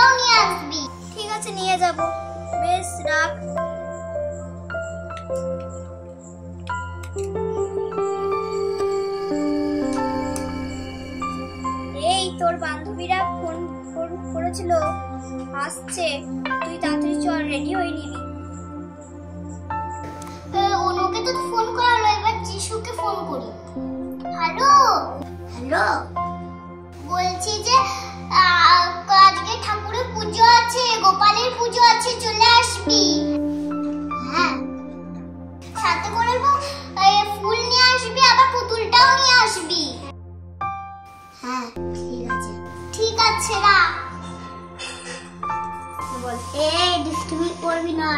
পুতুলটাও নিয়ে আসবি। ঠিক আছে, নিয়ে যাব। বেশ, রাখ। এই তোর বান্ধবীরা ফোন করেছিল, আসছে, তুই তাড়াতাড়ি চল, রেডি হয়ে নিবি। অনুকে তো ফোন করা হলো, এবার যিশুকে ফোন করি। হ্যালো হ্যালো, বলছি যে আজকে ঠাকুরের পুজো আছে, গোপালের পুজো আছে, চলে আসবি। হ্যাঁ, সাথে করে ফুল নিয়ে আসবি, আবার পুতুলটাও নিয়ে আসবি। হ্যাঁ ঠিক আছে। ঠিক আছে, রাখ। এই দুষ্টুমি করবি না,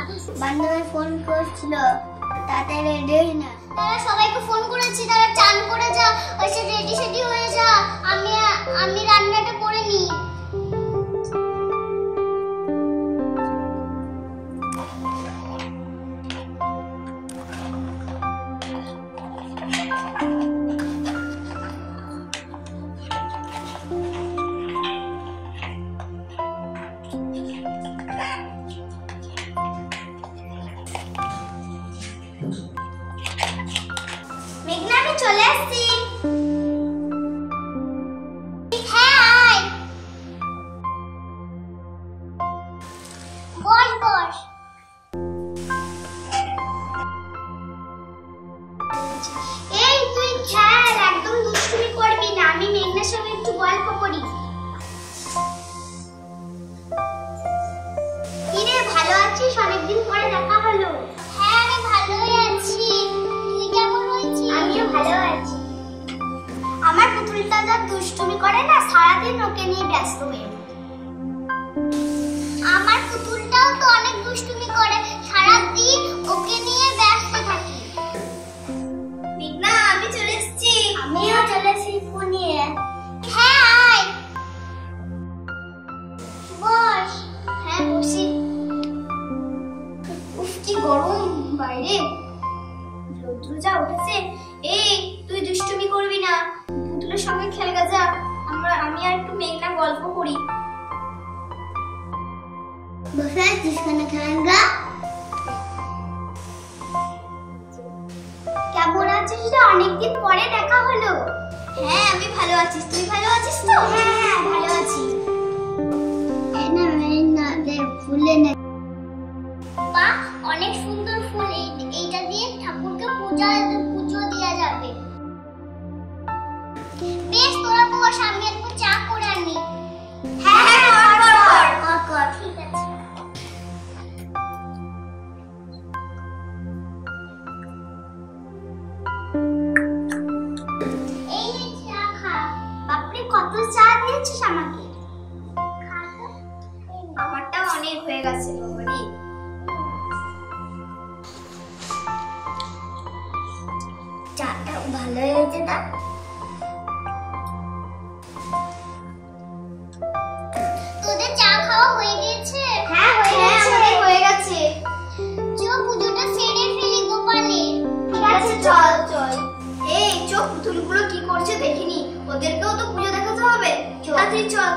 বান্ধবী ফোন করছিল, তাতে রেডি হই না। তারা সবাইকে ফোন করেছি, তারা চান করে যা, এসে রেডি সেডি হয়ে যা, আমি রান্নাটা করে নিই। মেঘনা, আমি চলে আসছি। হ্যাঁ আয়, বস বস। এই তুই খেল, একদম দুষ্টুমি করবি না, আমি মেঘনার সঙ্গে একটু গল্প করি। কিরে, ভালো আছিস? অনেকদিন পরে দেখা হলো। হ্যাঁ, আমি ভালোই আছি। তুই কেমন রয়েছিস? আমিও ভালো আছি। আমার পুতুলটা যা দুষ্টুমি করে না, সারাদিন ওকে নিয়ে ব্যস্ত হয়ে থাকে। আমার পুতুলটাও তো অনেক দুষ্টুমি করে, সারাদিন ওকে নিয়ে ব্যস্ত থাকি। মেঘনা, আমি চলে এসেছি। আমিও চলে এসেছি ফোন নিয়ে। হ্যাঁ আয়, বস। হ্যাঁ বসি। উফ, কি গরম বাইরে, রৌদ্র যা উঠেছে। এই তুই দুষ্টুমি করবি না, পুতুলের সঙ্গে খেলগা যা, আমি আর একটু মেঘনা গল্প করি। বসে আছিস কেন? খেলগা। কেমন আছিস রে? অনেকদিন পরে দেখা হলো। হ্যাঁ, আমি ভালো আছি, তুই ভালো আছিস তো? হ্যাঁ হ্যাঁ, ভালো আছি। ফুলে না মা, অনেক সুন্দর ফুল, এইটা দিয়ে ঠাকুরকে পুজো দেওয়া যাবে। বেশ, তোরা বস, আমি একটু চা করে আনি। হ্যাঁ হ্যাঁ, কর। ঠিক আছে। এই নে চা খা। বাপরে, কত চা দিয়েছিস আমাকে। আমারটাও অনেক হয়ে গেছে বাবারি। চাটা ভালো হয়েছে না? তোদের চা খাওয়া হয়ে গেছে? হ্যাঁ আমাদের হয়ে গেছে। চল পুজোটা সেরে ফেলি গোপালের। ঠিক আছে, চল চল। এই চোখ, পুতুলগুলো কি করছে দেখিনি, ওদেরকেও তো পুজো দেখাতে হবে, তাড়াতাড়ি চল।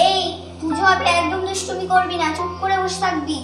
এই পুজো হবে, একদম দুষ্টুমি করবি না, চুপ করে বসে থাকবি।